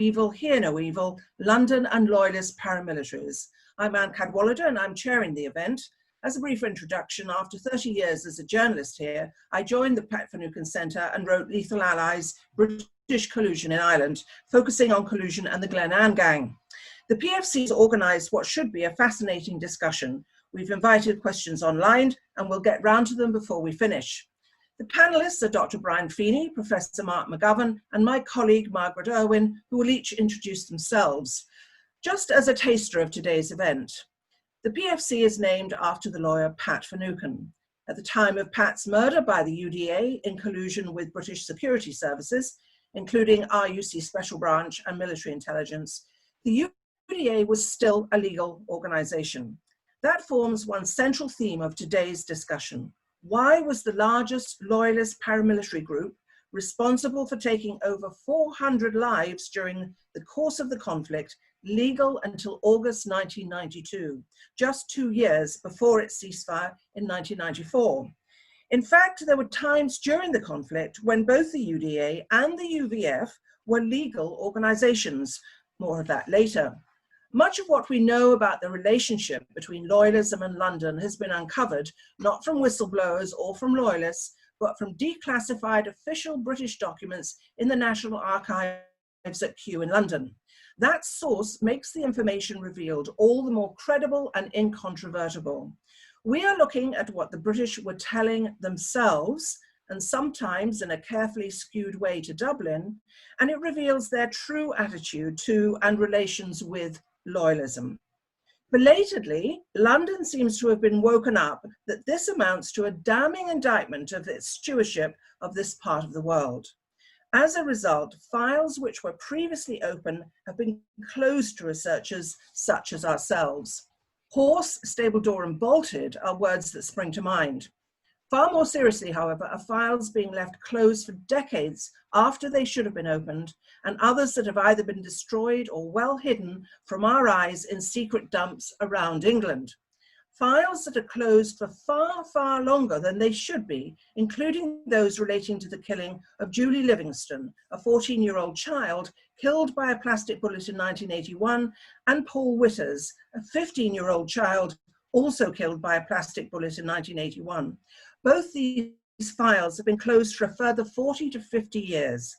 Evil, Hear No Evil, London and Loyalist Paramilitaries. I'm Anne Cadwallader and I'm chairing the event. As a brief introduction, after 30 years as a journalist here, I joined the Finucane Centre and wrote Lethal Allies, British Collusion in Ireland, focusing on collusion and the Glenanne gang. The PFC's organised what should be a fascinating discussion. We've invited questions online and we'll get round to them before we finish. The panellists are Dr. Brian Feeney, Professor Mark McGovern, and my colleague Margaret Irwin, who will each introduce themselves. Just as a taster of today's event, the PFC is named after the lawyer Pat Finucane. At the time of Pat's murder by the UDA in collusion with British security services, including RUC Special Branch and military intelligence, the UDA was still a legal organisation. That forms one central theme of today's discussion. Why was the largest loyalist paramilitary group responsible for taking over 400 lives during the course of the conflict legal until August 1992, just 2 years before its ceasefire in 1994? In fact, there were times during the conflict when both the UDA and the UVF were legal organisations. More of that later. Much of what we know about the relationship between loyalism and London has been uncovered, not from whistleblowers or from loyalists, but from declassified official British documents in the National Archives at Kew in London. That source makes the information revealed all the more credible and incontrovertible. We are looking at what the British were telling themselves, and sometimes in a carefully skewed way to Dublin, and it reveals their true attitude to and relations with loyalism. Belatedly, London seems to have been woken up that this amounts to a damning indictment of its stewardship of this part of the world. As a result, files which were previously open have been closed to researchers such as ourselves. Horse, stable door and bolted are words that spring to mind. Far more seriously, however, are files being left closed for decades after they should have been opened, and others that have either been destroyed or well hidden from our eyes in secret dumps around England. Files that are closed for far, far longer than they should be, including those relating to the killing of Julie Livingston, a 14-year-old child killed by a plastic bullet in 1981, and Paul Witters, a 15-year-old child also killed by a plastic bullet in 1981. Both these files have been closed for a further 40 to 50 years.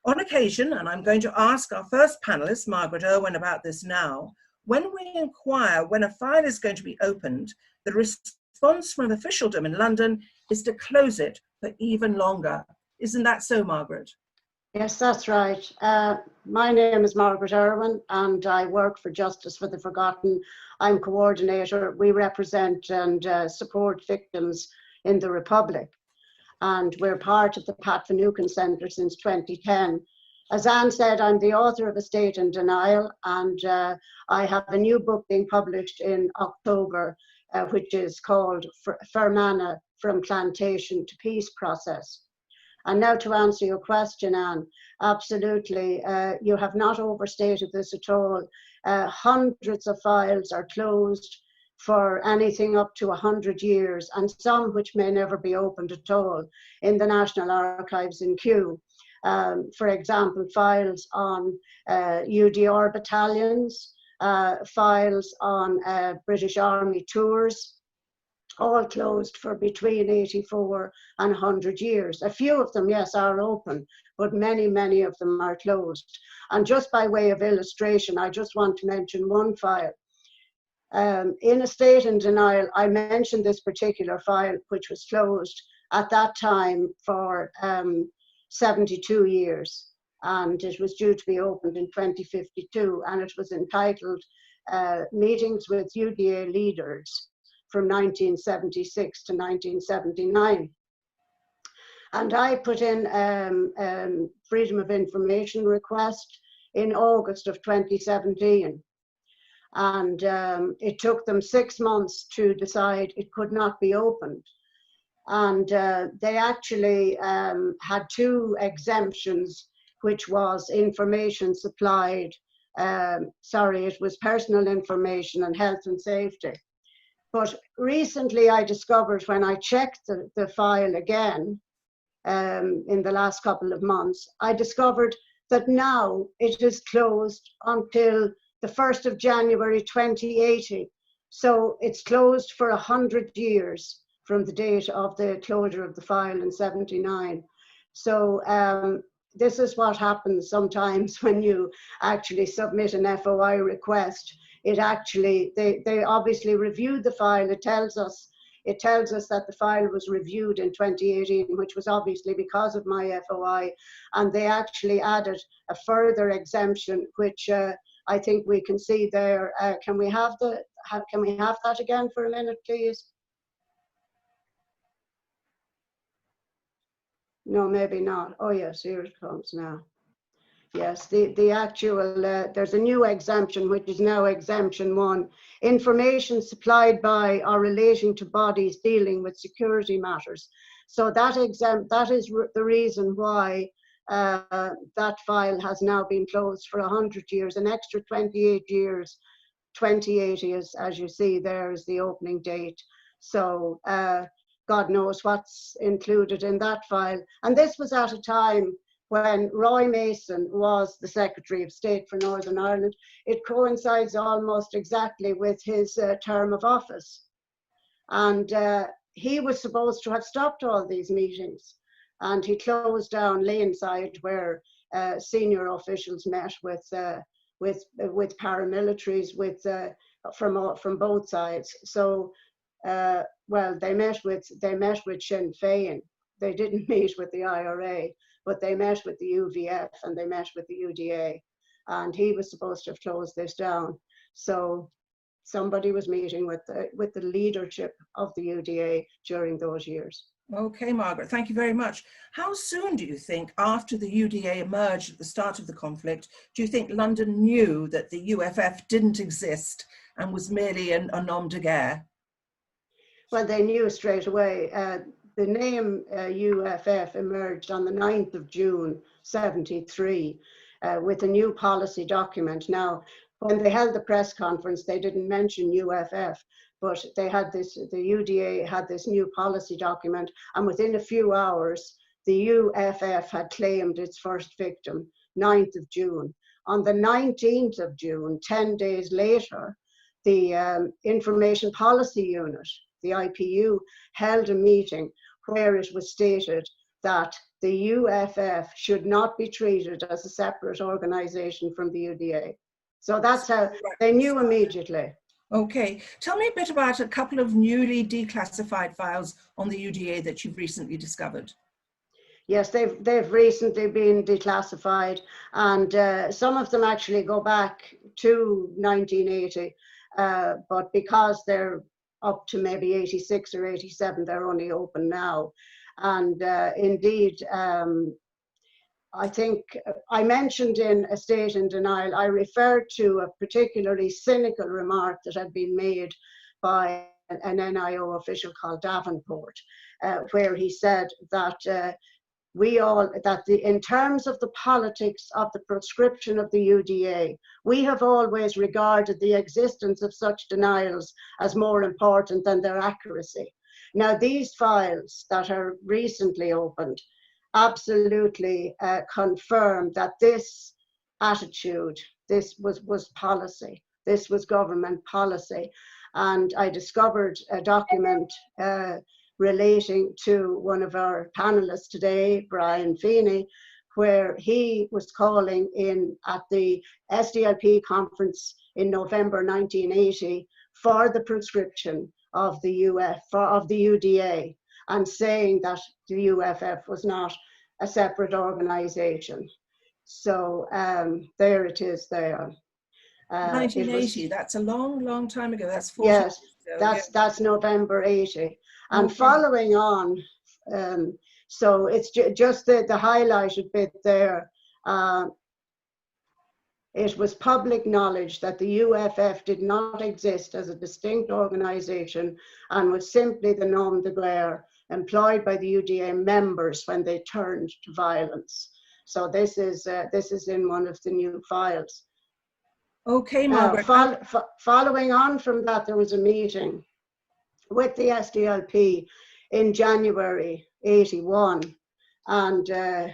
On occasion, and I'm going to ask our first panelist, Margaret Irwin, about this now, when we inquire when a file is going to be opened, the response from officialdom in London is to close it for even longer. Isn't that so, Margaret? Yes, that's right. My name is Margaret Irwin and I work for Justice for the Forgotten. I'm coordinator. We represent and support victims in the Republic. And we're part of the Pat Finucane Centre since 2010. As Anne said, I'm the author of A State in Denial, and I have a new book being published in October, which is called Fermanagh, From Plantation to Peace Process. And now to answer your question, Anne, absolutely, you have not overstated this at all. Hundreds of files are closed for anything up to 100 years, and some which may never be opened at all in the National Archives in Kew. For example, files on UDR battalions, files on British Army tours, all closed for between 84 and 100 years. A few of them, yes, are open, but many, many of them are closed. And just by way of illustration, I just want to mention one file. In A State in Denial, I mentioned this particular file, which was closed at that time for 72 years, and it was due to be opened in 2052, and it was entitled Meetings with UDA Leaders from 1976 to 1979. And I put in Freedom of Information request in August of 2017. And it took them 6 months to decide it could not be opened. And they actually had two exemptions, which was information supplied, it was personal information and health and safety. But recently I discovered when I checked the file again in the last couple of months, I discovered that now it is closed until the 1st of January 2080. So it's closed for 100 years from the date of the closure of the file in 79. So this is what happens sometimes when you actually submit an FOI request. It actually, they obviously reviewed the file. It tells us that the file was reviewed in 2018, which was obviously because of my FOI, and they actually added a further exemption, which I think we can see there. Can we have that again for a minute, please? No, maybe not. Oh yes, here it comes now. Yes, the actual, there's a new exemption, which is now exemption 1. Information supplied by or relating to bodies dealing with security matters. So that is the reason why that file has now been closed for 100 years, an extra 28 years. 2080 is, as you see there, is the opening date. So God knows what's included in that file. And this was at a time when Roy Mason was the Secretary of State for Northern Ireland. It coincides almost exactly with his term of office. And he was supposed to have stopped all these meetings. And he closed down Laneside, where senior officials met with paramilitaries, from both sides. So, well, they met with Sinn Féin. They didn't meet with the IRA, but they met with the UVF and they met with the UDA, and he was supposed to have closed this down. So somebody was meeting with the leadership of the UDA during those years. Okay, Margaret, thank you very much. How soon do you think, after the UDA emerged at the start of the conflict, do you think London knew that the UFF didn't exist and was merely a nom de guerre? Well, they knew straight away. The name UFF emerged on the 9th of June, 73, with a new policy document. Now, when they held the press conference, they didn't mention UFF, but they had the UDA had this new policy document, and within a few hours, the UFF had claimed its first victim, 9th of June. On the 19th of June, 10 days later, the Information Policy Unit, the IPU, held a meeting where it was stated that the UFF should not be treated as a separate organisation from the UDA. So that's how they knew immediately. Okay, tell me a bit about a couple of newly declassified files on the UDA that you've recently discovered. Yes, they've recently been declassified, and some of them actually go back to 1980, but because they're up to maybe 86 or 87, they're only open now. And indeed, I think I mentioned in A State in Denial, I referred to a particularly cynical remark that had been made by an NIO official called Davenport, where he said that in terms of the politics of the proscription of the UDA, we have always regarded the existence of such denials as more important than their accuracy. Now, these files that are recently opened absolutely confirm that this attitude, this was policy, this was government policy. And I discovered a document relating to one of our panelists today, Brian Feeney, where he was calling in at the SDLP conference in November 1980 for the proscription of the UDA, and saying that the UFF was not a separate organisation. So there it is there. 1980, that's a long, long time ago. That's 40 yes, years ago. that's November 80. And okay. Following on, so it's just the highlighted bit there. It was public knowledge that the UFF did not exist as a distinct organisation and was simply the nom de guerre employed by the UDA members when they turned to violence. So this is in one of the new files. Okay, Margaret. Following on from that, there was a meeting with the SDLP in January 81, and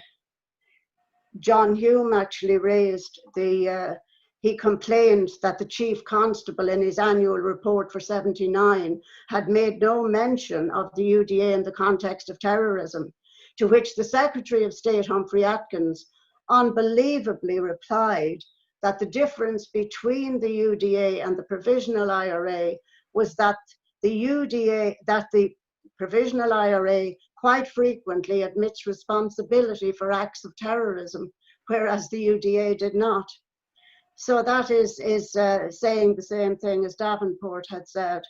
John Hume actually raised he complained that the chief constable in his annual report for 79 had made no mention of the UDA in the context of terrorism, to which the Secretary of State, Humphrey Atkins, unbelievably replied that the difference between the UDA and the Provisional IRA was that the Provisional IRA quite frequently admits responsibility for acts of terrorism, whereas the UDA did not. So that is saying the same thing as Davenport had said.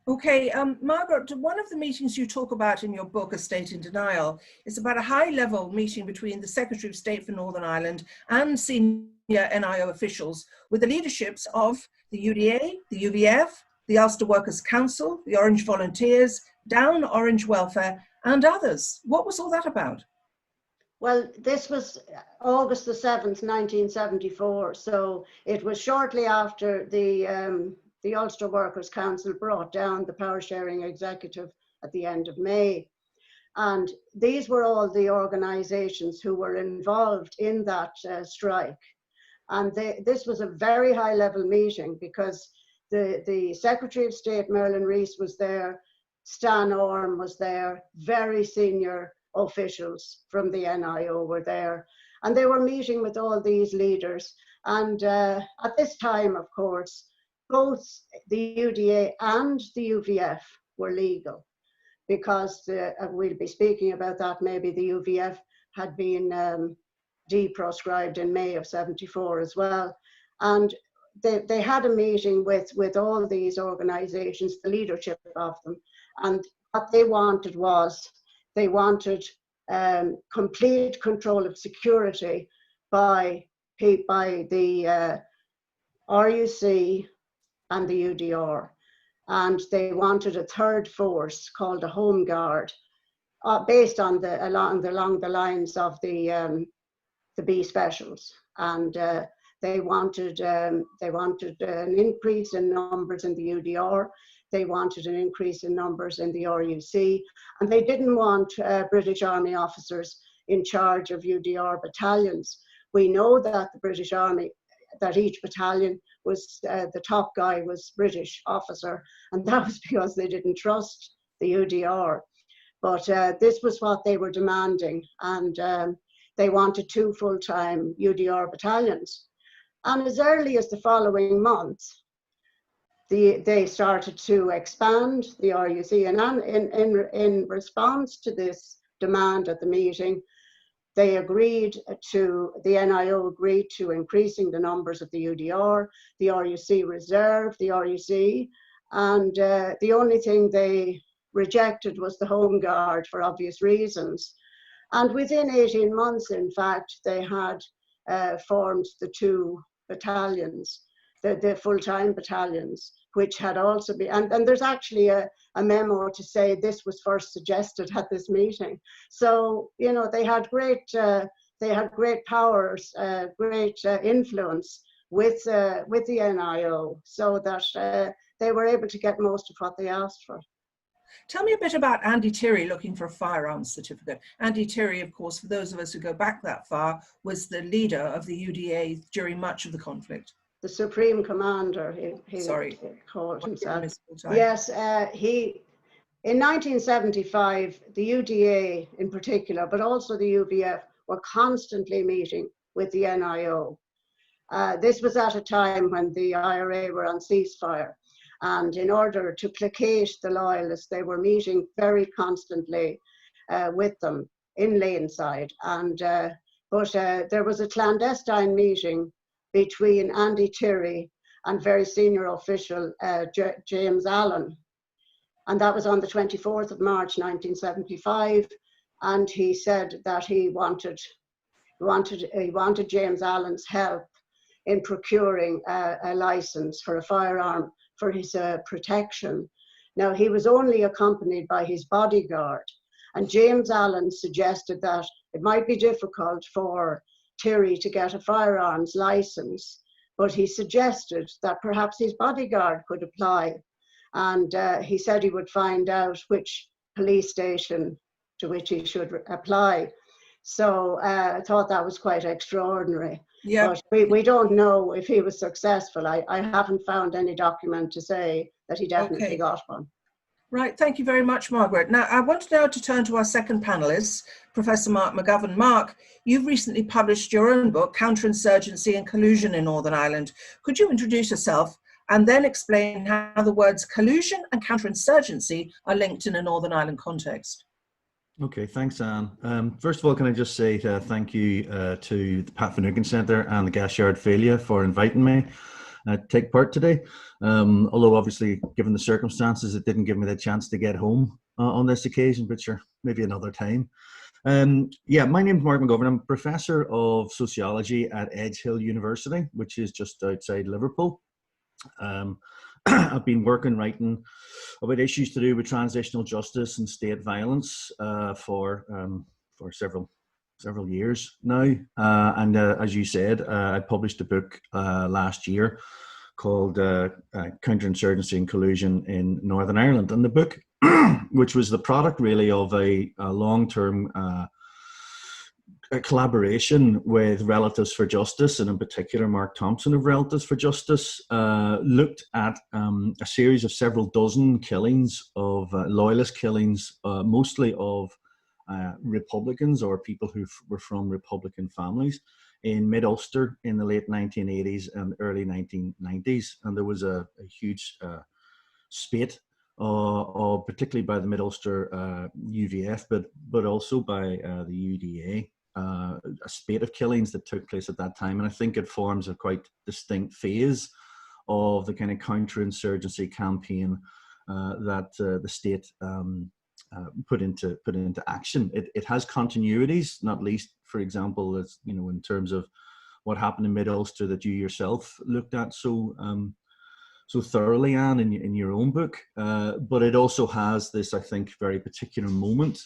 Okay, Margaret, one of the meetings you talk about in your book, A State in Denial, is about a high-level meeting between the Secretary of State for Northern Ireland and senior NIO officials with the leaderships of the UDA, the UVF, the Ulster Workers' Council, the Orange Volunteers, Down Orange Welfare, and others. What was all that about? Well, this was August the 7th, 1974. So it was shortly after the Ulster Workers' Council brought down the power sharing executive at the end of May. And these were all the organizations who were involved in that strike. And this was a very high level meeting because the Secretary of State, Merlin Rees, was there, Stan Orme was there, very senior officials from the NIO were there. And they were meeting with all these leaders. And at this time, of course, both the UDA and the UVF were legal, because we'll be speaking about that. Maybe the UVF had been deproscribed in May of 74 as well. And they had a meeting with all these organizations, the leadership of them. And what they wanted was, they wanted complete control of security by the RUC and the UDR. And they wanted a third force called a Home Guard, based on along the lines of the B Specials. And they wanted an increase in numbers in the UDR. They wanted an increase in numbers in the RUC, and they didn't want British Army officers in charge of UDR battalions. We know that the British Army, that each battalion was, the top guy was British officer, and that was because they didn't trust the UDR. But this was what they were demanding, and they wanted 2 full-time UDR battalions. And as early as the following month, they started to expand the RUC, and in response to this demand at the meeting, the NIO agreed to increasing the numbers of the UDR, the RUC reserve, the RUC, and the only thing they rejected was the Home Guard for obvious reasons. And within 18 months, in fact, they had formed the 2 battalions, the full-time battalions, which had also been, and there's actually a memo to say this was first suggested at this meeting. So, you know, they had great powers, great influence with the NIO, so that they were able to get most of what they asked for. Tell me a bit about Andy Tirry looking for a firearms certificate. Andy Tirry, of course, for those of us who go back that far, was the leader of the UDA during much of the conflict. The Supreme Commander, he called himself. Yes, in 1975, the UDA in particular, but also the UVF, were constantly meeting with the NIO. This was at a time when the IRA were on ceasefire. And in order to placate the loyalists, they were meeting very constantly with them in Laneside. And but there was a clandestine meeting between Andy Tirry and very senior official James Allen, and that was on the 24th of March 1975. And he said that he wanted James Allen's help in procuring a license for a firearm for his protection. Now, he was only accompanied by his bodyguard, and James Allen suggested that it might be difficult for Tirry to get a firearms license, but he suggested that perhaps his bodyguard could apply. And he said he would find out which police station to which he should apply. So I thought that was quite extraordinary. Yeah. But we don't know if he was successful. I haven't found any document to say that he definitely Okay. got one. Right, thank you very much, Margaret. Now, I want now to turn to our second panelist, Professor Mark McGovern. Mark, you've recently published your own book, Counterinsurgency and Collusion in Northern Ireland. Could you introduce yourself and then explain how the words collusion and counterinsurgency are linked in a Northern Ireland context? Okay, thanks, Anne. First of all, can I just say thank you to the Finucane Centre and the Gashard Failure for inviting me to take part today. Although obviously, given the circumstances, it didn't give me the chance to get home on this occasion, but sure, maybe another time. Yeah, my name's Mark McGovern. I'm Professor of Sociology at Edgehill University, which is just outside Liverpool. I've been writing about issues to do with transitional justice and state violence for several years now. And as you said, I published a book last year called Counterinsurgency and Collusion in Northern Ireland. And the book, which was the product really of a long-term a collaboration with Relatives for Justice, and in particular Mark Thompson of Relatives for Justice, looked at a series of several dozen killings of loyalist killings, mostly of Republicans or people who were from Republican families in mid-Ulster in the late 1980s and early 1990s. And there was a huge spate, particularly by the mid-Ulster UVF, but also by the UDA. A spate of killings that took place at that time, and I think it forms a quite distinct phase of the kind of counterinsurgency campaign that the state put into action. It has continuities, not least, for example, as you know, in terms of what happened in Mid-Ulster that you yourself looked at so thoroughly, Anne, in your own book. But it also has this, I think, very particular moment.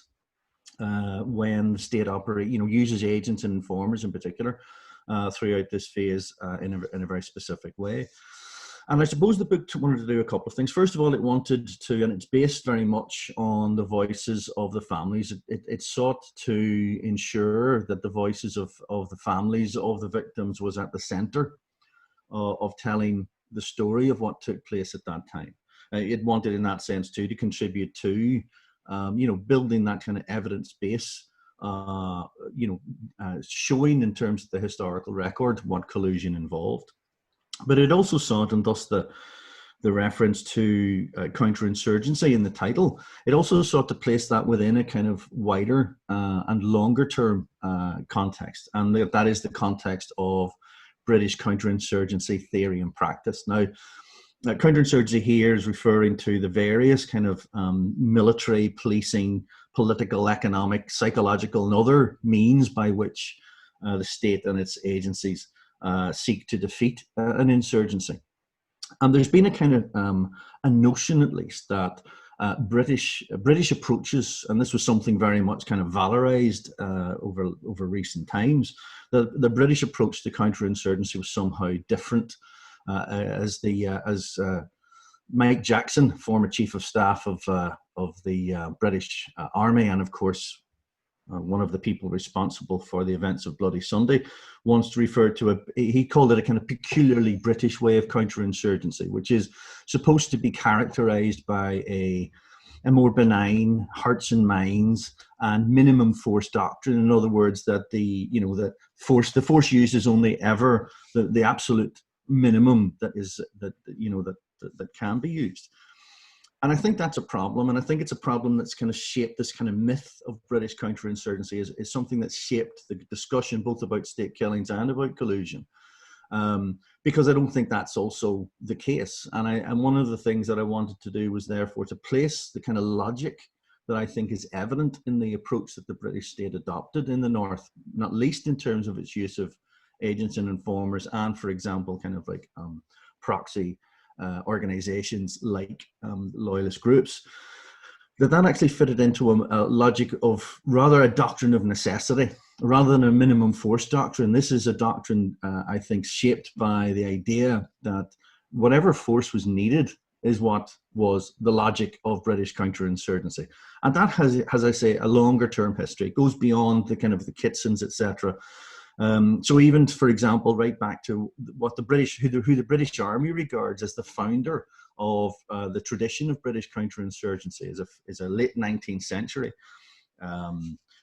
When the state uses agents and informers in particular throughout this phase in a very specific way. And I suppose the book wanted to do a couple of things. First of all, it wanted to, and it's based very much on the voices of the families. It sought to ensure that the voices of the families of the victims was at the centre of telling the story of what took place at that time. It wanted, in that sense, too, to contribute to building that kind of evidence base, showing in terms of the historical record what collusion involved. But it also sought, and thus the reference to counterinsurgency in the title, it also sought to place that within a kind of wider and longer term context. And that is the context of British counterinsurgency theory and practice. Now, counterinsurgency here is referring to the various kind of military, policing, political, economic, psychological, and other means by which the state and its agencies seek to defeat an insurgency. And there's been a kind of a notion, at least, that British approaches, and this was something very much kind of valorized over recent times, the British approach to counterinsurgency was somehow different. As Mike Jackson, former chief of staff of the British Army, and of course one of the people responsible for the events of Bloody Sunday, once referred to he called it a kind of peculiarly British way of counterinsurgency, which is supposed to be characterized by a more benign hearts and minds and minimum force doctrine. In other words, that the force used is only ever the absolute minimum that can be used. And I think that's a problem, and I think it's a problem that's kind of shaped this kind of myth of British counterinsurgency is something that's shaped the discussion both about state killings and about collusion, because I don't think that's also the case. And one of the things that I wanted to do was therefore to place the kind of logic that I think is evident in the approach that the British state adopted in the North, not least in terms of its use of agents and informers, and for example, kind of like proxy organizations like loyalist groups, that actually fitted into a logic of rather a doctrine of necessity rather than a minimum force doctrine. This is a doctrine, I think, shaped by the idea that whatever force was needed is what was the logic of British counterinsurgency. And that has, as I say, a longer term history. It goes beyond the kind of the Kitsons, etc. So even, for example, right back to what the British, who the British Army regards as the founder of the tradition of British counterinsurgency, is a late 19th century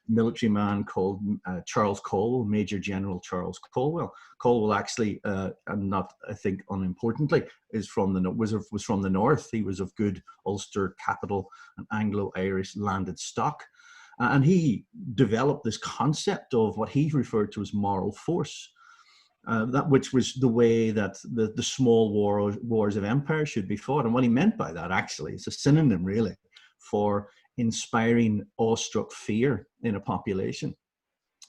military man called Charles Colwell, Major General Charles Colwell. Colwell actually, and not I think unimportantly, was from the north. He was of good Ulster capital and Anglo-Irish landed stock. And he developed this concept of what he referred to as moral force, that which was the way that the small wars of empire should be fought. And what he meant by that actually is a synonym really for inspiring awestruck fear in a population.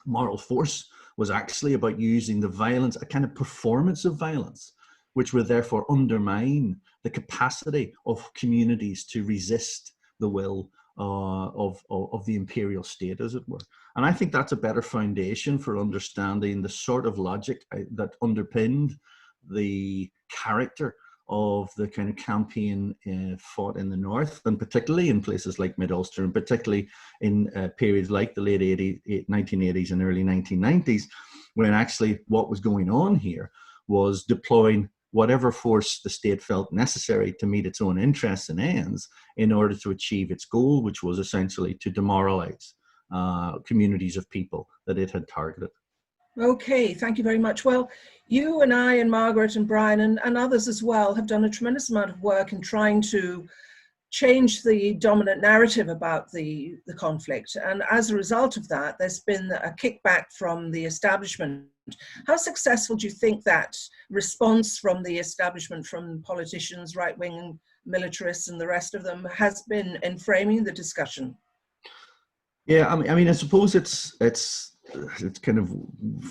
Moral force was actually about using the violence, a kind of performance of violence, which would therefore undermine the capacity of communities to resist the will of the imperial state, as it were. And I think that's a better foundation for understanding the sort of logic that underpinned the character of the kind of campaign fought in the north, and particularly in places like Mid-Ulster, and particularly in periods like the late 1980s and early 1990s, when actually what was going on here was deploying whatever force the state felt necessary to meet its own interests and ends in order to achieve its goal, which was essentially to demoralize communities of people that it had targeted. Okay, thank you very much. Well, you and I and Margaret and Brian and others as well have done a tremendous amount of work in trying to change the dominant narrative about the conflict. And as a result of that, there's been a kickback from the establishment. How successful do you think that response from the establishment, from politicians, right-wing militarists and the rest of them, has been in framing the discussion? Yeah, I mean, I suppose it's kind of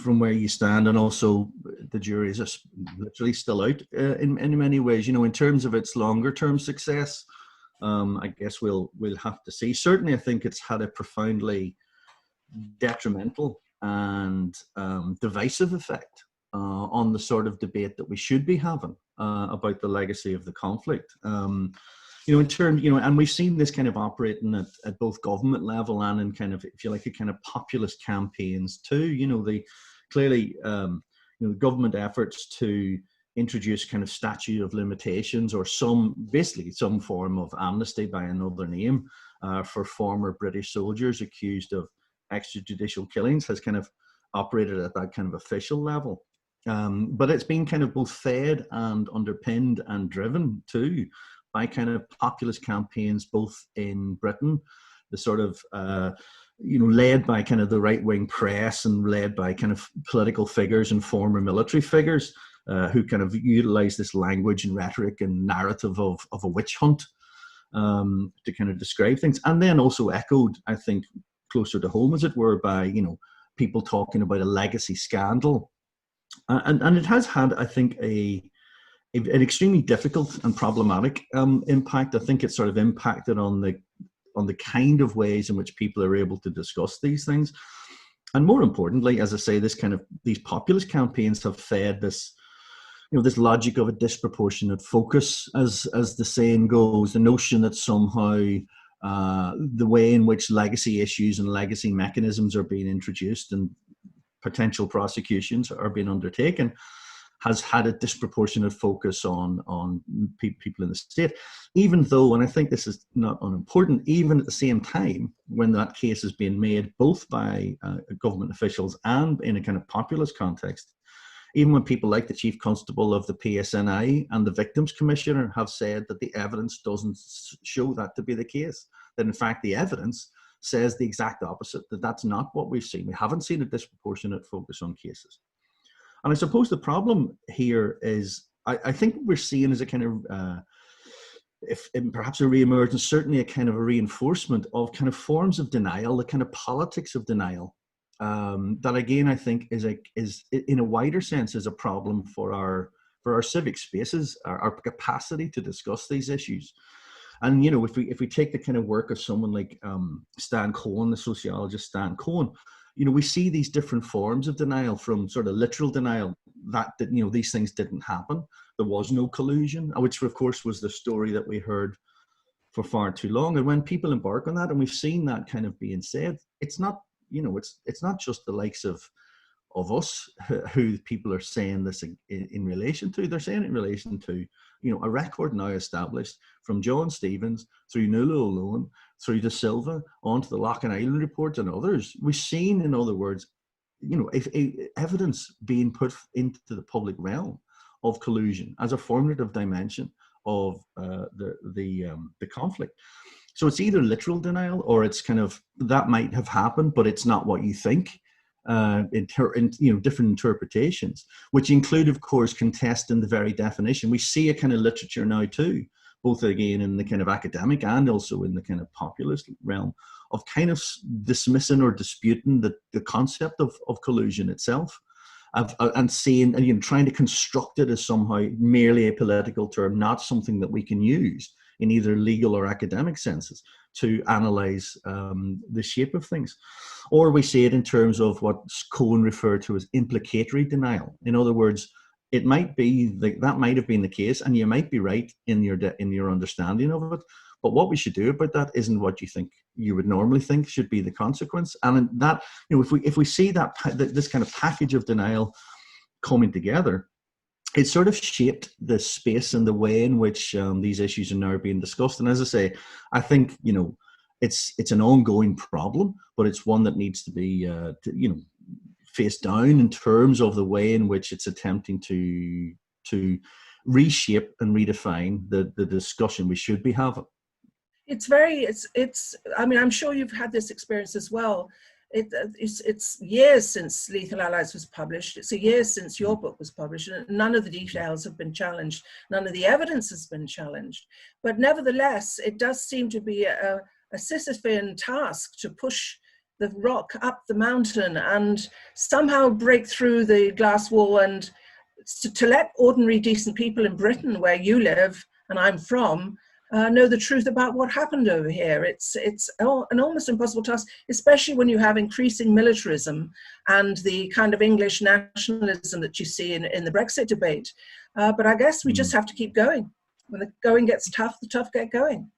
from where you stand, and also the jury is just literally still out in many ways. You know, in terms of its longer term success, I guess we'll have to see. Certainly, I think it's had a profoundly detrimental and divisive effect on the sort of debate that we should be having about the legacy of the conflict. You know, in terms, you know, and we've seen this kind of operating at both government level and in kind of, if you like, a kind of populist campaigns too. You know, clearly, you know, government efforts to introduce kind of statute of limitations or basically some form of amnesty by another name for former British soldiers accused of extrajudicial killings has kind of operated at that kind of official level. But it's been kind of both fed and underpinned and driven too by kind of populist campaigns, both in Britain, the sort of, you know, led by kind of the right-wing press and led by kind of political figures and former military figures who kind of utilize this language and rhetoric and narrative of a witch hunt to kind of describe things. And then also echoed, I think, closer to home, as it were, by, you know, people talking about a legacy scandal. And it has had, I think, an extremely difficult and problematic impact. I think it's sort of impacted on the kind of ways in which people are able to discuss these things. And more importantly, as I say, these populist campaigns have fed this, you know, this logic of a disproportionate focus, as the saying goes, the notion that somehow the way in which legacy issues and legacy mechanisms are being introduced and potential prosecutions are being undertaken has had a disproportionate focus on people in the state, even though, and I think this is not unimportant, even at the same time when that case is being made both by government officials and in a kind of populist context, even when people like the Chief Constable of the PSNI and the Victims Commissioner have said that the evidence doesn't show that to be the case, that in fact the evidence says the exact opposite, that that's not what we've seen. We haven't seen a disproportionate focus on cases. And I suppose the problem here is, I think what we're seeing is a kind of, perhaps a re-emergence, certainly a kind of a reinforcement of kind of forms of denial, the kind of politics of denial, that again, I think is in a wider sense is a problem for our civic spaces, our capacity to discuss these issues. And, you know, if we take the kind of work of someone like Stan Cohen, the sociologist Stan Cohen, you know, we see these different forms of denial, from sort of literal denial that you know, these things didn't happen, there was no collusion, which of course was the story that we heard for far too long. And when people embark on that, and we've seen that kind of being said, it's not, you know, it's not just the likes of us who people are saying this in relation to. They're saying it in relation to, you know, a record now established from John Stevens through Nuala O'Loan through De Silva onto the Loch and Island report and others. We've seen, in other words, you know, if evidence being put into the public realm of collusion as a formative dimension of the conflict. So it's either literal denial, or it's kind of, that might have happened, but it's not what you think. In you know, different interpretations, which include, of course, contesting the very definition. We see a kind of literature now too, both again in the kind of academic and also in the kind of populist realm, of kind of dismissing or disputing the concept of collusion itself, and saying, and, you know, trying to construct it as somehow merely a political term, not something that we can use in either legal or academic senses to analyze the shape of things. Or we see it in terms of what Cohen referred to as implicatory denial. In other words, it might be that might have been the case, and you might be right in your understanding of it, but what we should do about that isn't what you think you would normally think should be the consequence. And that, you know, if we see that this kind of package of denial coming together, it sort of shaped the space and the way in which these issues are now being discussed. And as I say, I think, you know, it's an ongoing problem, but it's one that needs to be, you know, faced down in terms of the way in which it's attempting to reshape and redefine the discussion we should be having. It's I mean, I'm sure you've had this experience as well. It's years since Lethal Allies was published. It's a year since your book was published, and none of the details have been challenged. None of the evidence has been challenged. But nevertheless, it does seem to be a Sisyphean task to push the rock up the mountain and somehow break through the glass wall, and to let ordinary decent people in Britain, where you live and I'm from, know the truth about what happened over here. It's an almost impossible task, especially when you have increasing militarism and the kind of English nationalism that you see in the Brexit debate. But I guess we just have to keep going. When the going gets tough, the tough get going.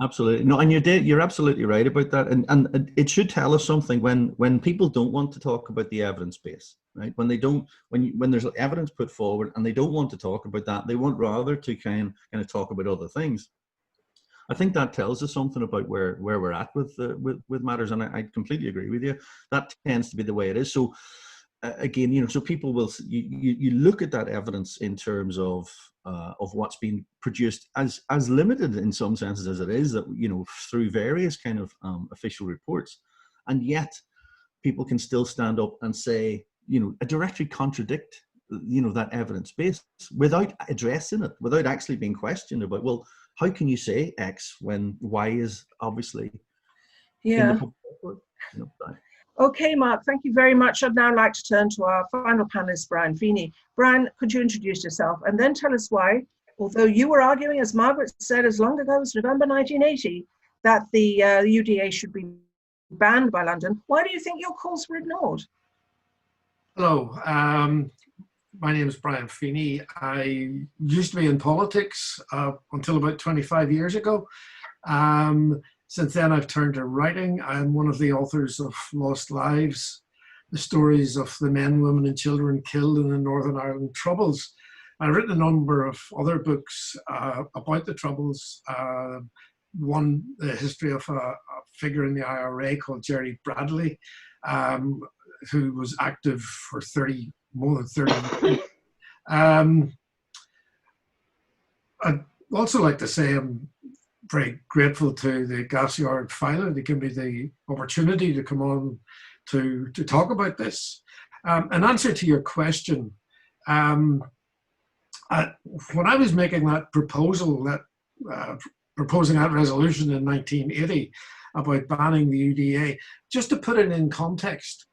Absolutely. No, and you're absolutely right about that. And it should tell us something when people don't want to talk about the evidence base, right? When there's evidence put forward and they don't want to talk about that, they want rather to kind of talk about other things. I think that tells us something about where we're at with matters, and I completely agree with you. That tends to be the way it is. So again, you know, so people will you look at that evidence in terms of what's been produced as limited in some senses as it is, that, you know, through various kind of official reports, and yet people can still stand up and say, you know, directly contradict, you know, that evidence base without addressing it, without actually being questioned about, well, how can you say X when Y is obviously in the public record? You know, okay, Mark, thank you very much. I'd now like to turn to our final panelist, Brian Feeney. Brian, could you introduce yourself and then tell us why, although you were arguing, as Margaret said, as long ago as November 1980, that the UDA should be banned by London, why do you think your calls were ignored? Hello, my name is Brian Feeney. I used to be in politics until about 25 years ago. Since then, I've turned to writing. I'm one of the authors of Lost Lives, the stories of the men, women, and children killed in the Northern Ireland Troubles. I've written a number of other books about the Troubles. One, the history of a figure in the IRA called Jerry Bradley, who was active for more than 30 years. I'd also like to say I'm very grateful to the Gas Yard Filer to give me the opportunity to come on to talk about this. In answer to your question, when I was making that proposal, proposing that resolution in 1980 about banning the UDA, just to put it in context,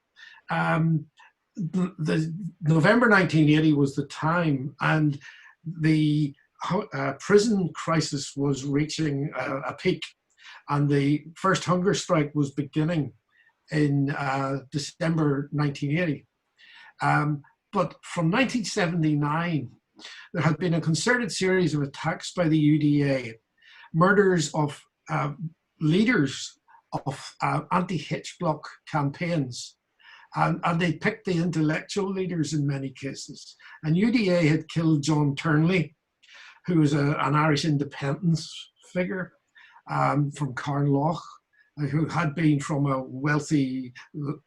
the November 1980 was the time, and the prison crisis was reaching a peak, and the first hunger strike was beginning in December 1980. But from 1979, there had been a concerted series of attacks by the UDA, murders of leaders of anti-Hitch bloc campaigns. And they picked the intellectual leaders in many cases. And UDA had killed John Turnley, who was an Irish independence figure from Carnlough, who had been from a wealthy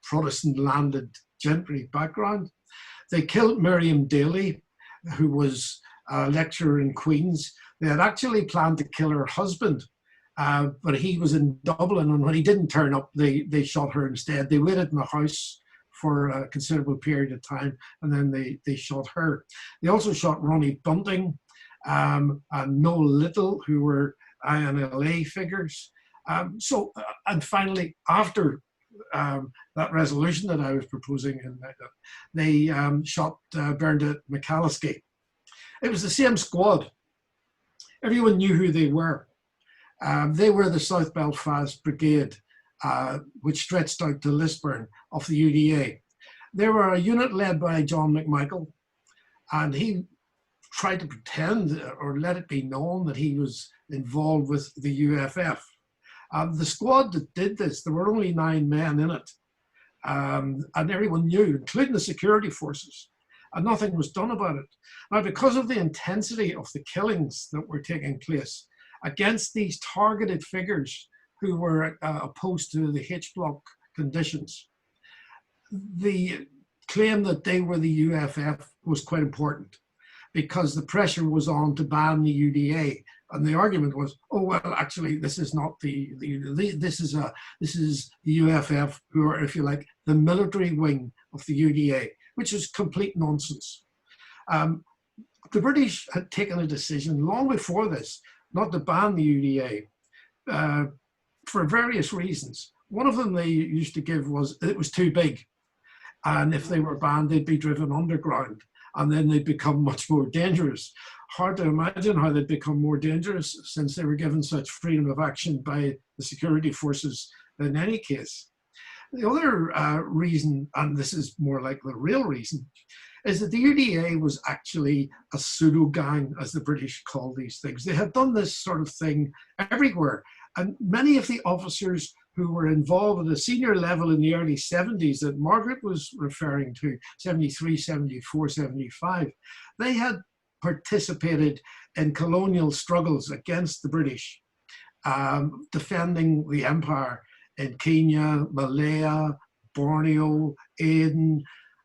Protestant landed gentry background. They killed Miriam Daly, who was a lecturer in Queen's. They had actually planned to kill her husband, but he was in Dublin, and when he didn't turn up, they shot her instead. They waited in the house for a considerable period of time, and then they shot her. They also shot Ronnie Bunting and Noel Little, who were INLA figures. And finally, after that resolution that I was proposing, they shot Bernadette McAlliskey. It was the same squad. Everyone knew who they were. They were the South Belfast Brigade, which stretched out to Lisburn of the UDA. They were a unit led by John McMichael, and he tried to pretend or let it be known that he was involved with the UFF. The squad that did this, there were only 9 men in it, and everyone knew, including the security forces, and nothing was done about it. Now, because of the intensity of the killings that were taking place against these targeted figures who were opposed to the H block conditions, the claim that they were the UFF was quite important, because the pressure was on to ban the UDA. And the argument was, oh, well, actually, this is not this is the UFF, who are, if you like, the military wing of the UDA, which is complete nonsense. The British had taken a decision long before this not to ban the UDA for various reasons. One of them they used to give was it was too big. And if they were banned, they'd be driven underground, and then they'd become much more dangerous. Hard to imagine how they'd become more dangerous since they were given such freedom of action by the security forces in any case. The other reason, and this is more like the real reason, is that the UDA was actually a pseudo-gang, as the British call these things. They had done this sort of thing everywhere. And many of the officers who were involved at a senior level in the early 70s that Margaret was referring to, 73, 74, 75, they had participated in colonial struggles against the British, defending the empire in Kenya, Malaya, Borneo, Aden,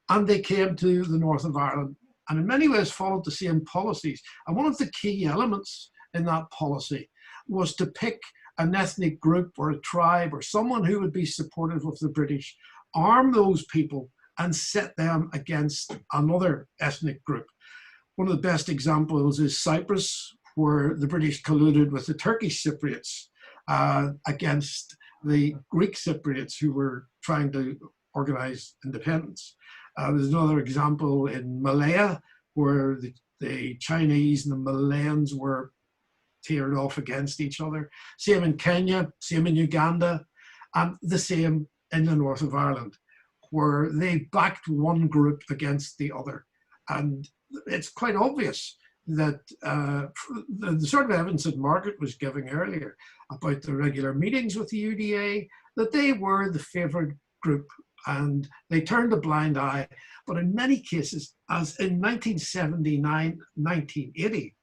and they came to the north of Ireland and in many ways followed the same policies. And one of the key elements in that policy was to pick an ethnic group or a tribe or someone who would be supportive of the British, arm those people and set them against another ethnic group. One of the best examples is Cyprus, where the British colluded with the Turkish Cypriots against the Greek Cypriots who were trying to organize independence. There's another example in Malaya, where the Chinese and the Malayans were tiered off against each other. Same in Kenya, same in Uganda, and the same in the north of Ireland, where they backed one group against the other. And it's quite obvious that the sort of evidence that Margaret was giving earlier about the regular meetings with the UDA, that they were the favoured group and they turned a blind eye. But in many cases, as in 1979, 1980,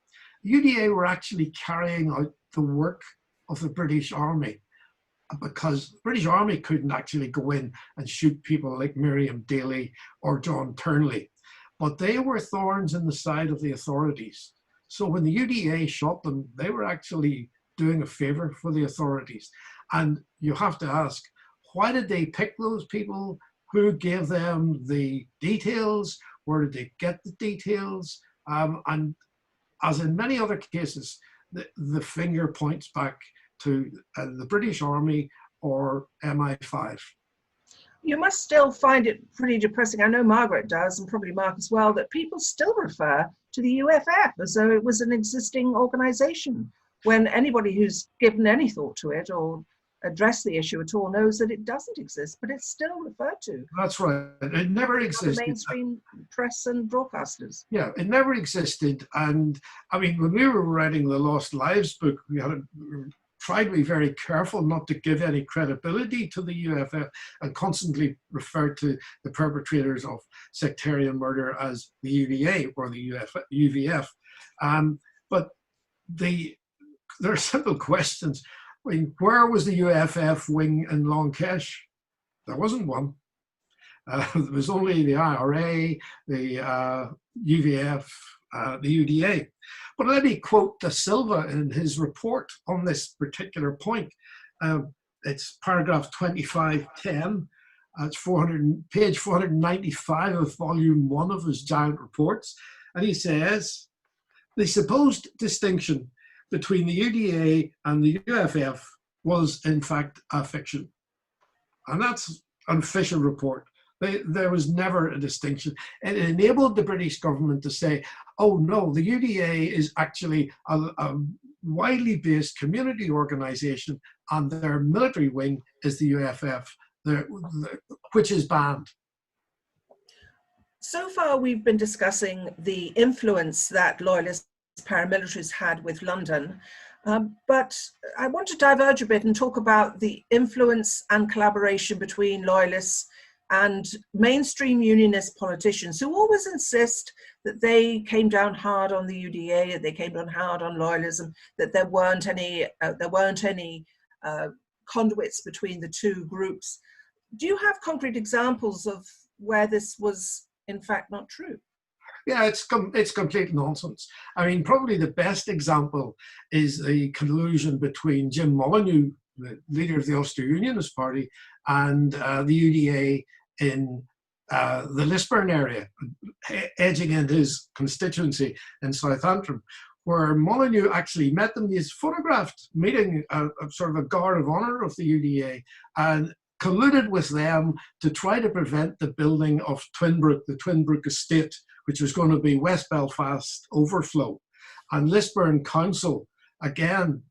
the UDA were actually carrying out the work of the British Army, because the British Army couldn't actually go in and shoot people like Miriam Daly or John Turnley. But they were thorns in the side of the authorities. So when the UDA shot them, they were actually doing a favour for the authorities. And you have to ask, why did they pick those people? Who gave them the details? Where did they get the details? And as in many other cases, the finger points back to the British Army or MI5. You must still find it pretty depressing, I know Margaret does, and probably Mark as well, that people still refer to the UFF as though it was an existing organisation, when anybody who's given any thought to it or addressed the issue at all knows that it doesn't exist, but it's still referred to. That's right. It never by the existed. mainstream press and broadcasters. Yeah, it never existed. And I mean, when we were writing the Lost Lives book, we tried to be very careful not to give any credibility to the UFF and constantly referred to the perpetrators of sectarian murder as the UDA or the UVF. But there are simple questions. I mean, where was the UFF wing in Long Kesh? There wasn't one. There was only the IRA, the UVF, the UDA. But let me quote Da Silva in his report on this particular point. It's paragraph 2510. It's page 495 of volume 1 of his giant reports. And he says, the supposed distinction between the UDA and the UFF was in fact a fiction. And that's an official report. There was never a distinction. It enabled the British government to say, oh no, the UDA is actually a widely based community organization and their military wing is the UFF, which is banned. So far, we've been discussing the influence that loyalist paramilitaries had with London, but I want to diverge a bit and talk about the influence and collaboration between loyalists and mainstream unionist politicians who always insist that they came down hard on the UDA, that they came down hard on loyalism, that there weren't any conduits between the two groups. Do you have concrete examples of where this was in fact not true? Yeah, it's complete nonsense. I mean, probably the best example is the collusion between Jim Molyneux, the leader of the Ulster Unionist Party, and the UDA in the Lisburn area, edging in his constituency in South Antrim, where Molyneux actually met them. He's photographed meeting a sort of a guard of honour of the UDA and colluded with them to try to prevent the building of Twinbrook, the Twinbrook estate, which was going to be West Belfast overflow. And Lisburn Council, again,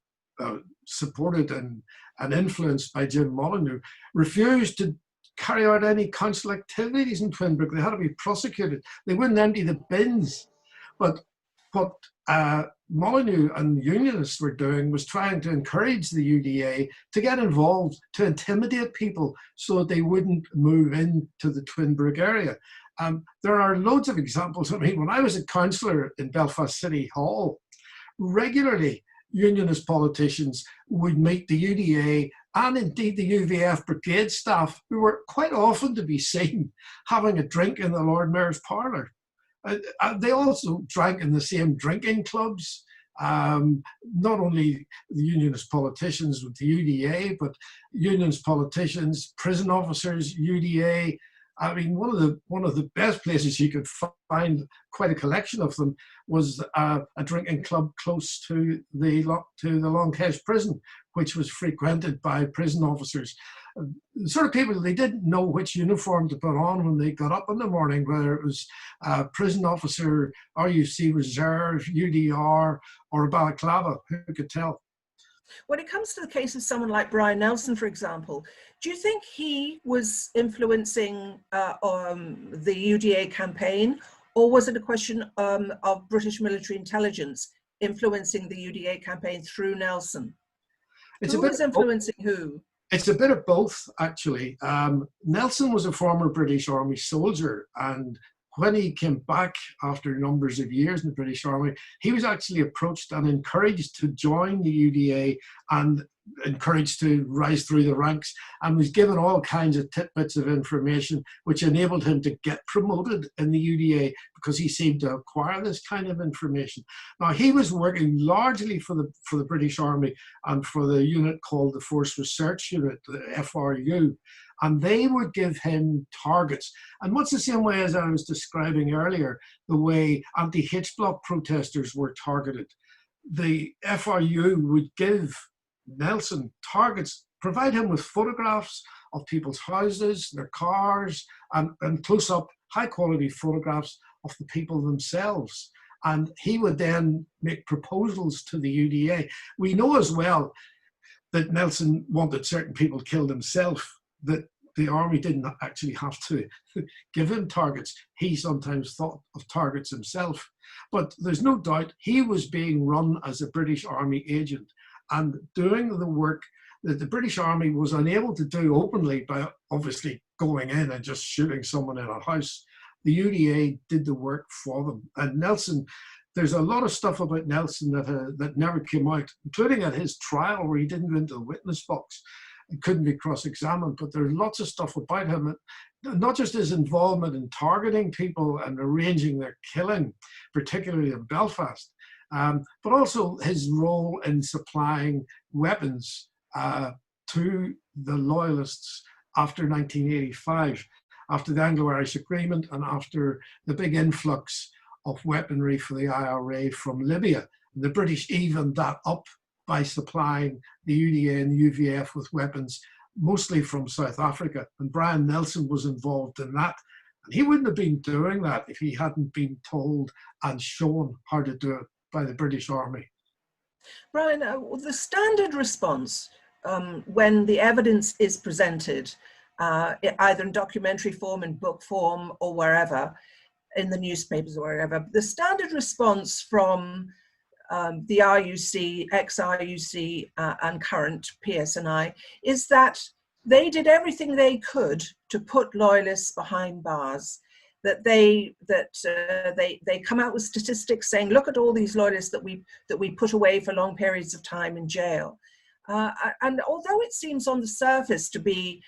supported and influenced by Jim Molyneux, refused to carry out any council activities in Twinbrook. They had to be prosecuted. They wouldn't empty the bins. But what Molyneux and unionists were doing was trying to encourage the UDA to get involved, to intimidate people so that they wouldn't move into the Twinbrook area. There are loads of examples. I mean, when I was a councillor in Belfast City Hall, regularly unionist politicians would meet the UDA and indeed the UVF brigade staff, who were quite often to be seen having a drink in the Lord Mayor's parlour. They also drank in the same drinking clubs. Not only the unionist politicians with the UDA, but unionist politicians, prison officers, UDA. I mean, one of the best places you could find quite a collection of them was a drinking club close to the Long Kesh prison, which was frequented by prison officers. The sort of people, they didn't know which uniform to put on when they got up in the morning, whether it was a prison officer, RUC Reserve, UDR, or a balaclava. Who could tell? When it comes to the case of someone like Brian Nelson, for example, do you think he was influencing the UDA campaign, or was it a question of British military intelligence influencing the UDA campaign through Nelson? Who was influencing who? It's a bit of both, actually. Nelson was a former British Army soldier, and when he came back after numbers of years in the British Army, he was actually approached and encouraged to join the UDA and encouraged to rise through the ranks, and was given all kinds of tidbits of information which enabled him to get promoted in the UDA because he seemed to acquire this kind of information. Now, he was working largely for the British Army and for the unit called the Force Research Unit, the FRU, and they would give him targets. And much the same way as I was describing earlier, the way anti-H block protesters were targeted, the FRU would give Nelson targets, provide him with photographs of people's houses, their cars, and close-up, high-quality photographs of the people themselves. And he would then make proposals to the UDA. We know as well that Nelson wanted certain people killed himself, that the army didn't actually have to give him targets. He sometimes thought of targets himself. But there's no doubt he was being run as a British Army agent and doing the work that the British Army was unable to do openly by obviously going in and just shooting someone in a house. The UDA did the work for them. And Nelson, there's a lot of stuff about Nelson that never came out, including at his trial where he didn't go into the witness box. It couldn't be cross-examined, but there's lots of stuff about him, not just his involvement in targeting people and arranging their killing, particularly in Belfast, but also his role in supplying weapons to the loyalists after 1985, after the Anglo-Irish Agreement and after the big influx of weaponry for the IRA from Libya. And the British evened that up by supplying the UDA and the UVF with weapons, mostly from South Africa. And Brian Nelson was involved in that. And he wouldn't have been doing that if he hadn't been told and shown how to do it by the British Army. Brian, the standard response when the evidence is presented, either in documentary form, in book form, or wherever, in the newspapers or wherever, the standard response from the RUC, ex-RUC and current PSNI is that they did everything they could to put loyalists behind bars, that they come out with statistics saying, look at all these loyalists that we put away for long periods of time in jail. And although it seems on the surface to be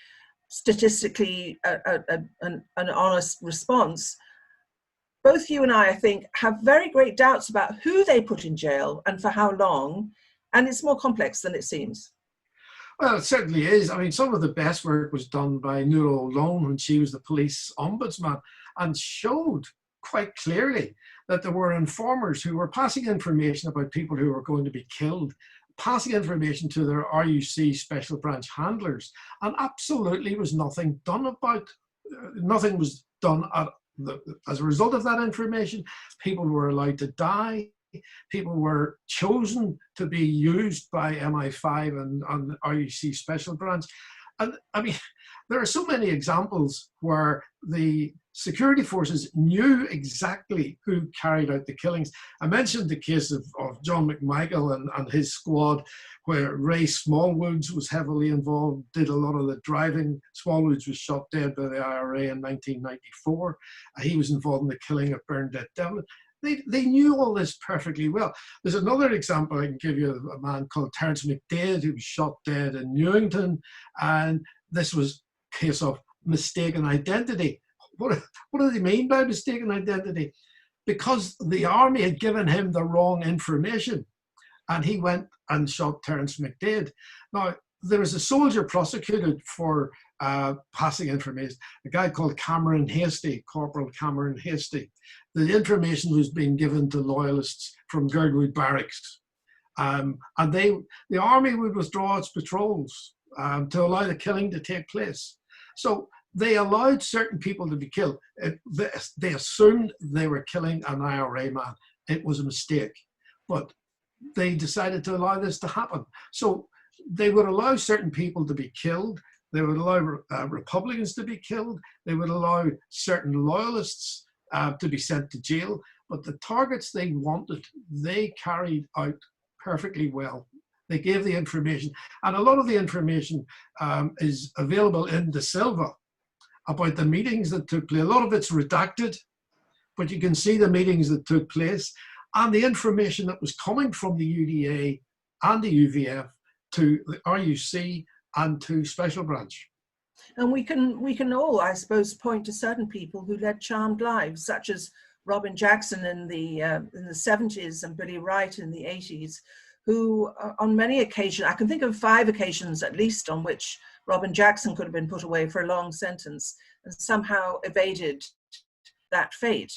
statistically an honest response, both you and I think, have very great doubts about who they put in jail and for how long, and it's more complex than it seems. Well, it certainly is. I mean, some of the best work was done by Nuala O'Lone when she was the police ombudsman and showed quite clearly that there were informers who were passing information about people who were going to be killed, passing information to their RUC special branch handlers, and absolutely was nothing done about, nothing was done as a result of that information. People were allowed to die. People were chosen to be used by MI5 and RUC special branch. And I mean, there are so many examples where the security forces knew exactly who carried out the killings. I mentioned the case of John McMichael and his squad, where Ray Smallwoods was heavily involved, did a lot of the driving. Smallwoods was shot dead by the IRA in 1994. He was involved in the killing of Bernadette Devlin. They knew all this perfectly well. There's another example I can give you of a man called Terence McDade, who was shot dead in Newington, and this was a case of mistaken identity. What do they mean by mistaken identity? Because the army had given him the wrong information, and he went and shot Terence McDade. Now, there was a soldier prosecuted for passing information, a guy called Cameron Hasty, Corporal Cameron Hasty. The information was being given to loyalists from Girdwood Barracks. And the army would withdraw its patrols to allow the killing to take place. So they allowed certain people to be killed. They assumed they were killing an IRA man. It was a mistake. But they decided to allow this to happen. So they would allow certain people to be killed. They would allow Republicans to be killed. They would allow certain loyalists to be sent to jail. But the targets they wanted, they carried out perfectly well. They gave the information. And a lot of the information is available in De Silva about the meetings that took place. A lot of it's redacted, but you can see the meetings that took place and the information that was coming from the UDA and the UVF to the RUC and to Special Branch. And we can all, I suppose, point to certain people who led charmed lives, such as Robin Jackson in the 70s and Billy Wright in the 80s, who on many occasions, I can think of 5 occasions at least on which Robin Jackson could have been put away for a long sentence and somehow evaded that fate.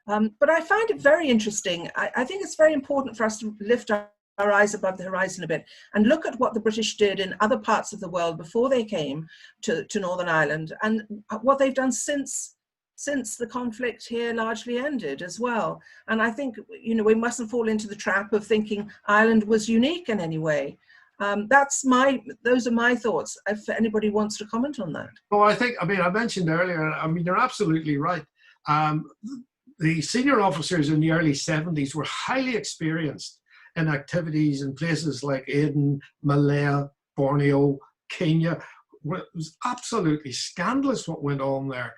But I find it very interesting. I think it's very important for us to lift our eyes above the horizon a bit and look at what the British did in other parts of the world before they came to Northern Ireland and what they've done since the conflict here largely ended as well. And I think, you know, we mustn't fall into the trap of thinking Ireland was unique in any way. Those are my thoughts. If anybody wants to comment on that. Well, I mean, I mentioned earlier, I mean, you're absolutely right. The senior officers in the early 70s were highly experienced in activities in places like Aden, Malaya, Borneo, Kenya. It was absolutely scandalous what went on there.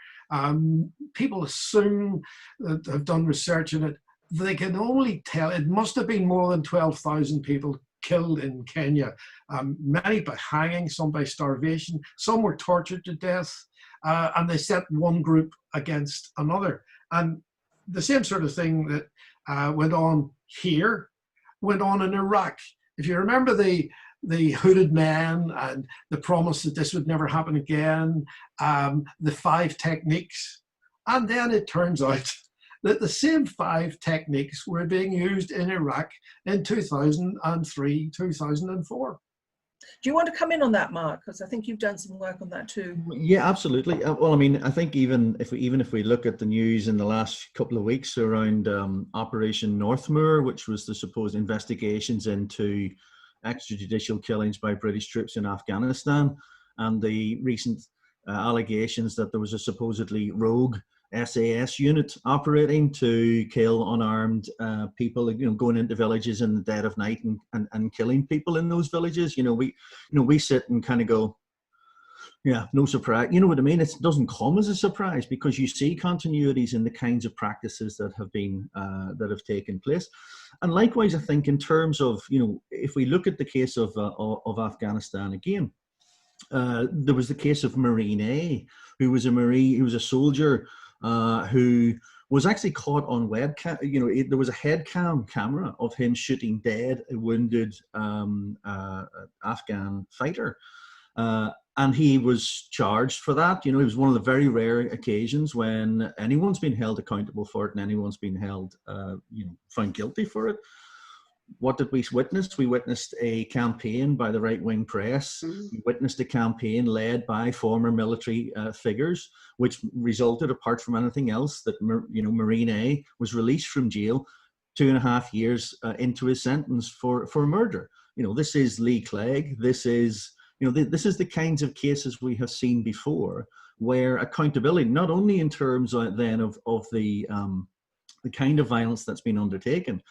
People assume that have done research in it. They can only tell it must have been more than 12,000 people killed in Kenya, many by hanging, some by starvation, some were tortured to death, and they set one group against another. And the same sort of thing that went on here went on in Iraq. If you remember the hooded men and the promise that this would never happen again, the 5 techniques, and then it turns out that the same 5 techniques were being used in Iraq in 2003, 2004. Do you want to come in on that, Mark? Because I think you've done some work on that too. Yeah, absolutely. Well, I mean, I think even if we look at the news in the last couple of weeks around Operation Northmoor, which was the supposed investigations into extrajudicial killings by British troops in Afghanistan, and the recent allegations that there was a supposedly rogue SAS unit operating to kill unarmed people, going into villages in the dead of night and killing people in those villages. We sit and kind of go, yeah, no surprise. You know what I mean? It doesn't come as a surprise because you see continuities in the kinds of practices that have been that have taken place. And likewise, I think in terms of, if we look at the case of Afghanistan again, there was the case of Marine A, who was a soldier who was actually caught on webcam. There was a head camera of him shooting dead a wounded Afghan fighter. And he was charged for that. It was one of the very rare occasions when anyone's been held accountable for it and anyone's been held, found guilty for it. What did we witness? We witnessed a campaign by the right-wing press. We witnessed a campaign led by former military figures, which resulted, apart from anything else, that Marine A was released from jail 2.5 years into his sentence for murder. This is Lee Clegg. This is the kinds of cases we have seen before, where accountability, not only in terms then of the kind of violence that's been undertaken,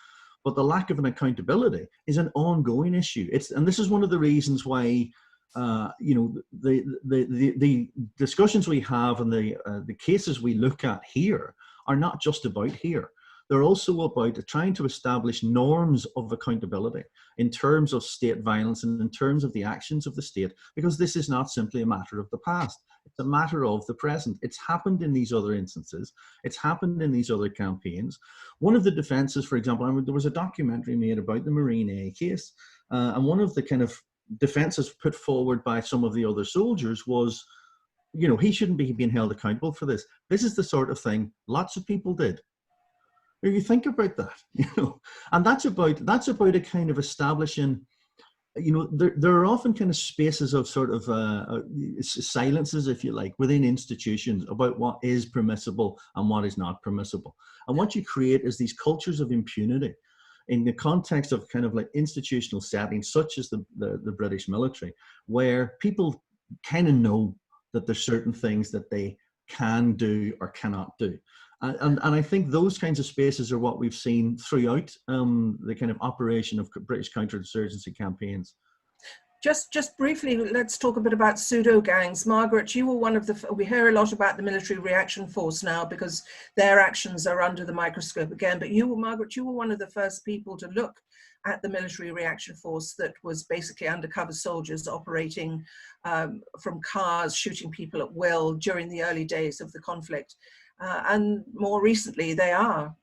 but the lack of an accountability is an ongoing issue. And this is one of the reasons why the discussions we have and the cases we look at here are not just about here. They're also about trying to establish norms of accountability in terms of state violence and in terms of the actions of the state, because this is not simply a matter of the past. It's a matter of the present. It's happened in these other instances. It's happened in these other campaigns. One of the defenses, for example, there was a documentary made about the Marine A case, and one of the kind of defenses put forward by some of the other soldiers was, he shouldn't be being held accountable for this. This is the sort of thing lots of people did. You think about that, and that's about a kind of establishing, there are often kind of spaces of sort of silences, if you like, within institutions about what is permissible and what is not permissible. And what you create is these cultures of impunity in the context of kind of like institutional settings, such as the British military, where people kind of know that there's certain things that they can do or cannot do. And I think those kinds of spaces are what we've seen throughout the kind of operation of British counterinsurgency campaigns. Just briefly, let's talk a bit about pseudo gangs. Margaret, you were one of we hear a lot about the military reaction force now because their actions are under the microscope again. But Margaret, you were one of the first people to look at the military reaction force that was basically undercover soldiers operating from cars, shooting people at will during the early days of the conflict. And more recently, that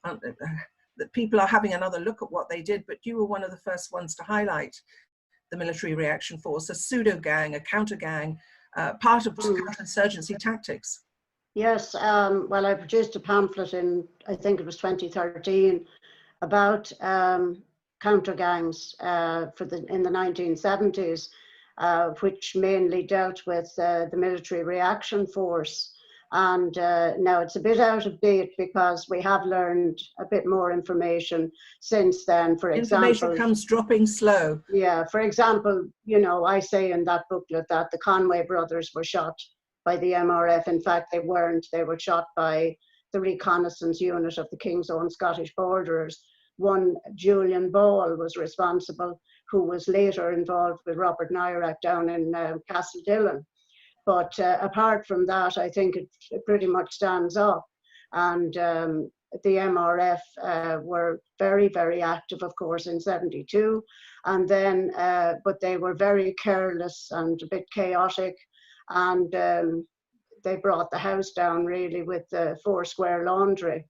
people are having another look at what they did, but you were one of the first ones to highlight the military reaction force, a pseudo gang, a counter gang, part of counterinsurgency tactics. Yes, well, I produced a pamphlet in, I think it was 2013, about counter gangs in the 1970s, which mainly dealt with the military reaction force. And now it's a bit out of date because we have learned a bit more information since then. For Information example, comes dropping slow. yeah, for example, you know, I say in that booklet that the Conway brothers were shot by the MRF. In fact, they weren't. They were shot by the reconnaissance unit of the King's Own Scottish Borderers. One, Julian Ball, was responsible, who was later involved with Robert Nairac down in Castledillon. But apart from that, I think it pretty much stands up. And the MRF were very, very active, of course, in '72. And then, but they were very careless and a bit chaotic. And they brought the house down really with the Foursquare Laundry.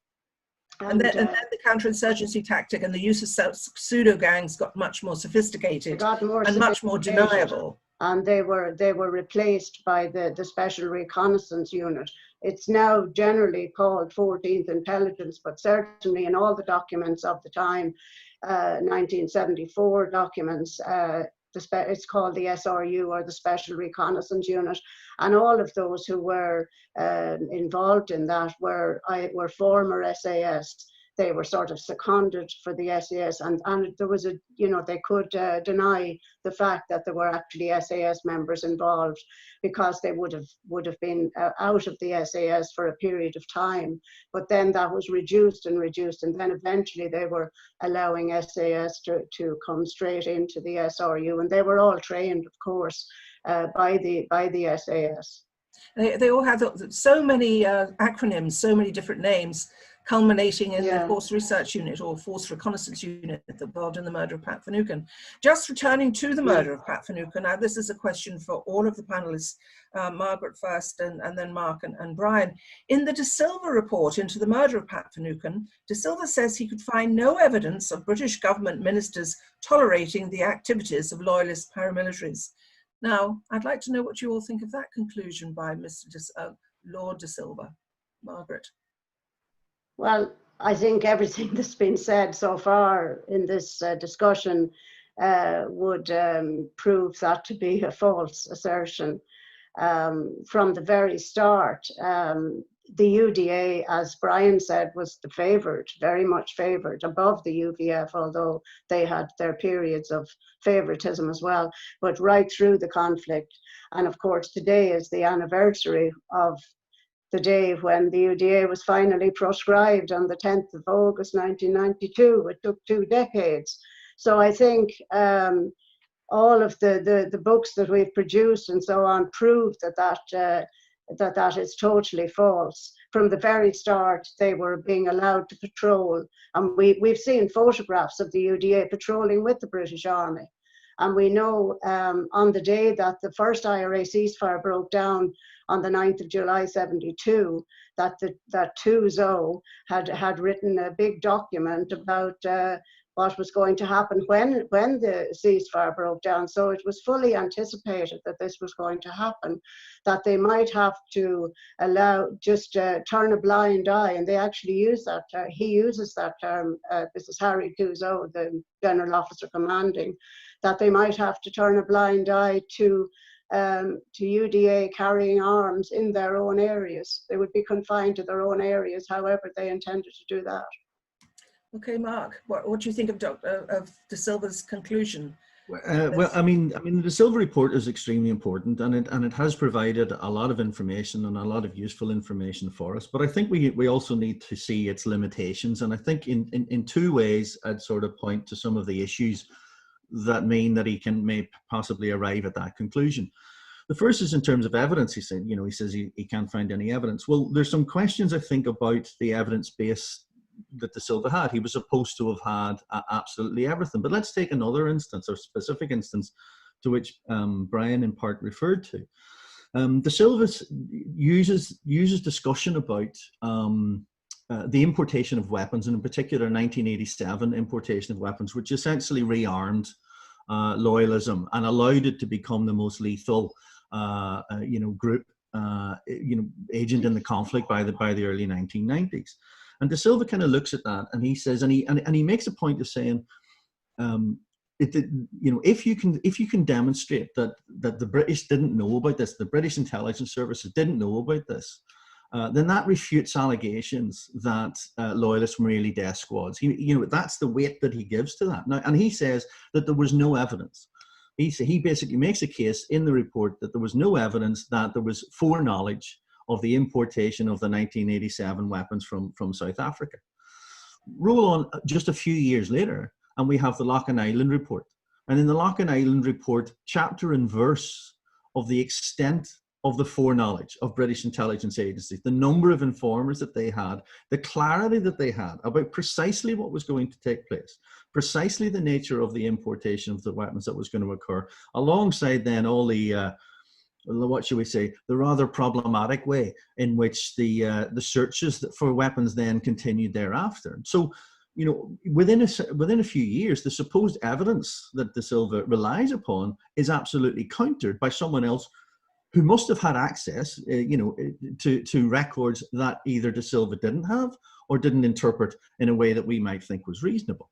And then the counterinsurgency tactic and the use of pseudo gangs got much more sophisticated and much more deniable. And they were replaced by the Special Reconnaissance Unit. It's now generally called 14th Intelligence, but certainly in all the documents of the time, 1974 documents, it's called the SRU, or the Special Reconnaissance Unit, and all of those who were involved in that were former SAS. They were sort of seconded for the SAS, and there was a, you know, they could deny the fact that there were actually SAS members involved, because they would have been out of the SAS for a period of time. But then that was reduced, and then eventually they were allowing SAS to come straight into the SRU, and they were all trained, of course, by the SAS. They all had so many acronyms, so many different names, culminating in the Force Research Unit, or Force Reconnaissance Unit, involved in the murder of Pat Finucane. Just returning to the murder of Pat Finucane, now this is a question for all of the panelists, Margaret first, and then Mark and Brian. In the De Silva report into the murder of Pat Finucane, De Silva says he could find no evidence of British government ministers tolerating the activities of loyalist paramilitaries. Now, I'd like to know what you all think of that conclusion by Lord De Silva. Margaret. Well, I think everything that's been said so far in this discussion would prove that to be a false assertion. From the very start, the UDA, as Brian said, was the favoured, very much favoured, above the UVF, although they had their periods of favouritism as well, but right through the conflict. And of course, today is the anniversary of the day when the UDA was finally proscribed on the 10th of August 1992. It took 2 decades. So I think all of the books that we've produced and so on prove that is totally false. From the very start, they were being allowed to patrol. And we've seen photographs of the UDA patrolling with the British Army. And we know on the day that the first IRA ceasefire broke down on the 9th of July '72, that Tuzo had written a big document about what was going to happen when the ceasefire broke down. So it was fully anticipated that this was going to happen, that they might have to turn a blind eye, and they actually use that. He uses that term. This is Harry Tuzo, the General Officer Commanding, that they might have to turn a blind eye to UDA carrying arms in their own areas. They would be confined to their own areas, however they intended to do that. Okay, Mark, what do you think of De Silva's conclusion? Well, I mean, the De Silva report is extremely important, and it has provided a lot of information and a lot of useful information for us. But I think we also need to see its limitations, and I think in 2 ways I'd sort of point to some of the issues that mean that he may possibly arrive at that conclusion. The first is in terms of evidence. He says he can't find any evidence. Well, there's some questions, I think, about the evidence base that De Silva had. He was supposed to have had absolutely everything. But let's take another instance, or specific instance, to which Brian in part referred to. De Silva uses discussion about the importation of weapons, and in particular 1987 importation of weapons, which essentially rearmed loyalism and allowed it to become the most lethal group agent in the conflict by the early 1990s. And De Silva kind of looks at that, and he says, and he makes a point of saying, if you can demonstrate that the British didn't know about this, the British intelligence services didn't know about this, then that refutes allegations that loyalists were merely death squads. That's the weight that he gives to that. Now, and he says that there was no evidence. He basically makes a case in the report that there was no evidence that there was foreknowledge of the importation of the 1987 weapons from South Africa. Roll on just a few years later, and we have the Loughlin Island report. And in the Loughlin Island report, chapter and verse of the extent of the foreknowledge of British intelligence agencies, the number of informers that they had, the clarity that they had about precisely what was going to take place, precisely the nature of the importation of the weapons that was going to occur, alongside then all the what should we say, the rather problematic way in which the searches for weapons then continued thereafter. So, within a few years, the supposed evidence that De Silva relies upon is absolutely countered by someone else who must have had access, to records that either De Silva didn't have or didn't interpret in a way that we might think was reasonable.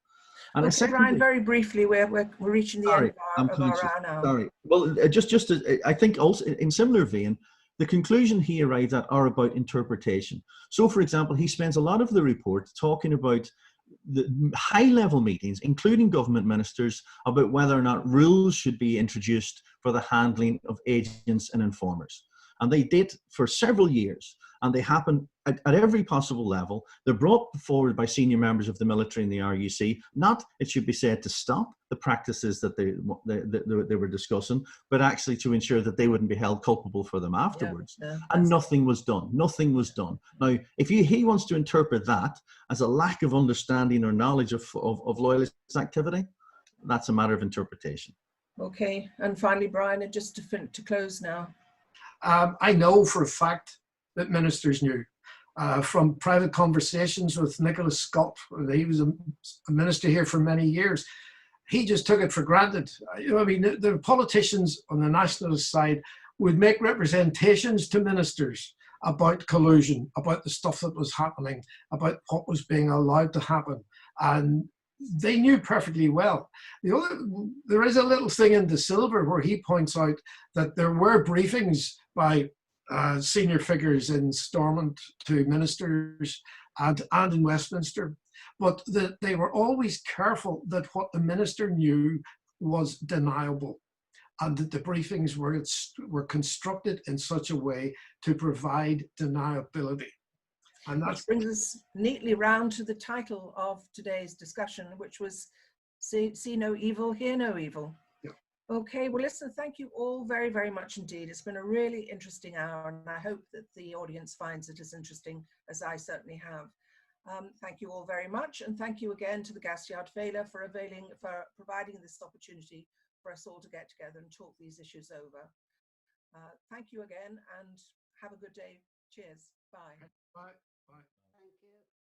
And okay, Brian, very briefly, we're reaching the end of our hour now. Sorry. Well, I think also in similar vein, the conclusion he arrives at are about interpretation. So, for example, he spends a lot of the report talking about the high-level meetings, including government ministers, about whether or not rules should be introduced for the handling of agents and informers. And they did for several years, and they happen at every possible level. They're brought forward by senior members of the military and the RUC, not, it should be said, to stop the practices that they were discussing, but actually to ensure that they wouldn't be held culpable for them afterwards. And nothing was done. Nothing was done. Now, if he wants to interpret that as a lack of understanding or knowledge of loyalist activity, that's a matter of interpretation. Okay, and finally, Brian, just to close now. I know for a fact that ministers knew. From private conversations with Nicholas Scott, he was a minister here for many years, he just took it for granted. The politicians on the nationalist side would make representations to ministers about collusion, about the stuff that was happening, about what was being allowed to happen. And they knew perfectly well. There is a little thing in De Silva where he points out that there were briefings by senior figures in Stormont to ministers and in Westminster, but they were always careful that what the minister knew was deniable, and that the briefings were constructed in such a way to provide deniability. And that brings us neatly round to the title of today's discussion, which was See No Evil, Hear No Evil. Yeah. Okay, well, listen, thank you all very, very much indeed. It's been a really interesting hour, and I hope that the audience finds it as interesting as I certainly have. Thank you all very much, and thank you again to the Gasyard Fela for providing this opportunity for us all to get together and talk these issues over. Thank you again, and have a good day. Cheers. Bye. Bye. Bye. Thank you.